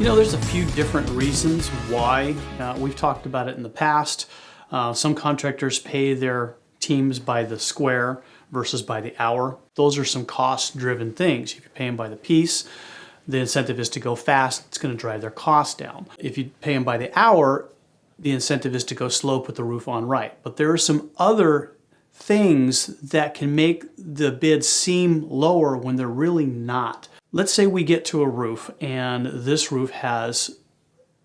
You know, there's a few different reasons why. We've talked about it in the past. Some contractors pay their teams by the square versus by the hour. Those are some cost-driven things. If you pay them by the piece, the incentive is to go fast. It's going to drive their costs down. If you pay them by the hour, the incentive is to go slow, put the roof on right. But there are some other things that can make the bid seem lower when they're really not. Let's say we get to a roof and this roof has,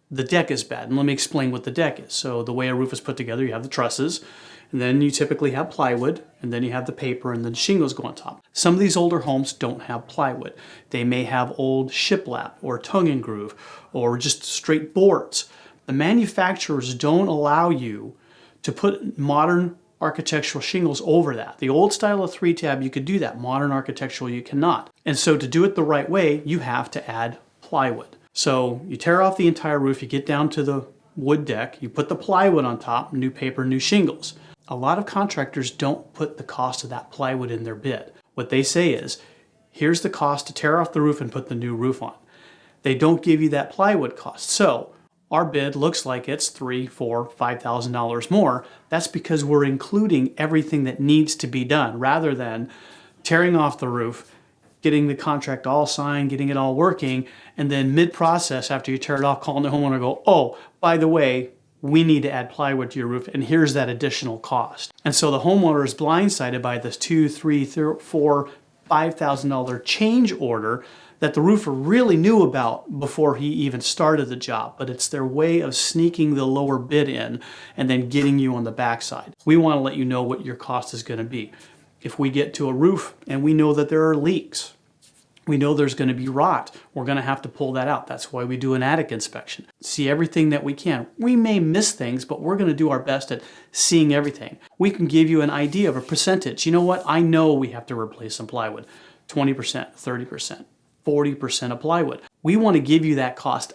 the deck is bad. And let me explain what the deck is. So the way a roof is put together, you have the trusses, and then you typically have plywood, and then you have the paper, and then shingles go on top. Some of these older homes don't have plywood. They may have old shiplap or tongue and groove or just straight boards. The manufacturers don't allow you to put modern architectural shingles over that. The old style of 3-tab, you could do that. Modern architectural, you cannot. And so to do it the right way, you have to add plywood. So you tear off the entire roof, you get down to the wood deck, you put the plywood on top, new paper, new shingles. A lot of contractors don't put the cost of that plywood in their bid. What they say is, here's the cost to tear off the roof and put the new roof on. They don't give you that plywood cost. So our bid looks like it's $3,000, $4,000, $5,000 more. That's because we're including everything that needs to be done rather than tearing off the roof, getting the contract all signed, getting it all working, and then mid-process after you tear it off, calling the homeowner and go, oh, by the way, we need to add plywood to your roof and here's that additional cost. And so the homeowner is blindsided by this $2,000, $3,000, $4,000, $5,000 change order that the roofer really knew about before he even started the job, but it's their way of sneaking the lower bid in and then getting you on the backside. We want to let you know what your cost is going to be. If we get to a roof and we know that there are leaks, we know there's going to be rot, we're going to have to pull that out. That's why we do an attic inspection. See everything that we can. We may miss things, but we're going to do our best at seeing everything. We can give you an idea of a percentage. You know what? I know we have to replace some plywood. 20%, 30%. 40% of plywood. We want to give you that cost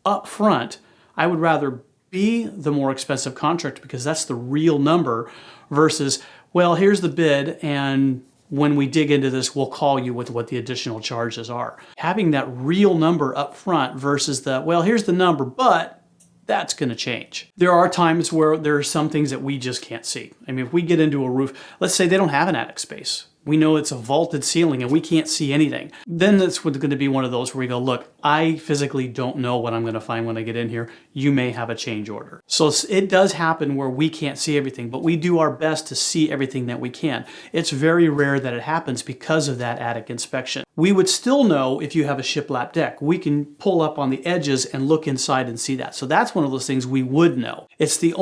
up front. I would rather be the more expensive contractor because that's the real number versus, well, here's the bid and when we dig into this, we'll call you with what the additional charges are. Having that real number up front versus the, well, here's the number, but that's going to change. There are times where there are some things that we just can't see. I mean, if we get into a roof, let's say they don't have an attic space. We know it's a vaulted ceiling and we can't see anything. Then it's going to be one of those where we go, look, I physically don't know what I'm going to find when I get in here. You may have a change order. So it does happen where we can't see everything, but we do our best to see everything that we can. It's very rare that it happens because of that attic inspection. We would still know if you have a shiplap deck. We can pull up on the edges and look inside and see that. So that's one of those things we would know. It's the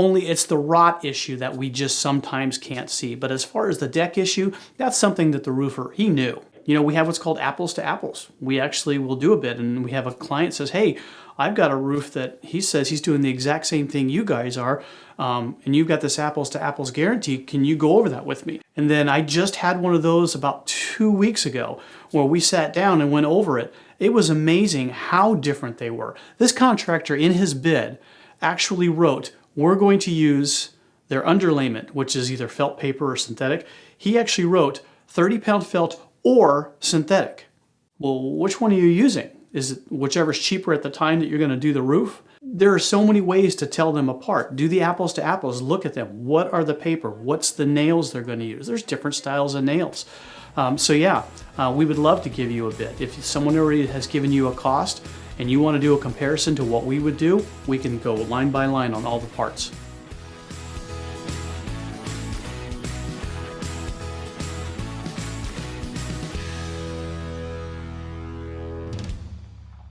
rot issue that we just sometimes can't see. But as far as the deck issue, that's something that the roofer, he knew. You know, we have what's called apples to apples. We actually will do a bid and we have a client says, hey, I've got a roof that he says he's doing the exact same thing you guys are, and you've got this apples to apples guarantee. Can you go over that with me? And then I just had one of those about 2 weeks ago where we sat down and went over it. It was amazing how different they were. This contractor in his bid actually wrote, we're going to use their underlayment, which is either felt paper or synthetic. He actually wrote 30-pound felt or synthetic. Well, which one are you using? Is it whichever's cheaper at the time that you're going to do the roof? There are so many ways to tell them apart. Do the apples to apples. Look at them. What are the paper? What's the nails they're going to use? There's different styles of nails. So yeah, we would love to give you a bid. If someone already has given you a cost and you want to do a comparison to what we would do, we can go line by line on all the parts.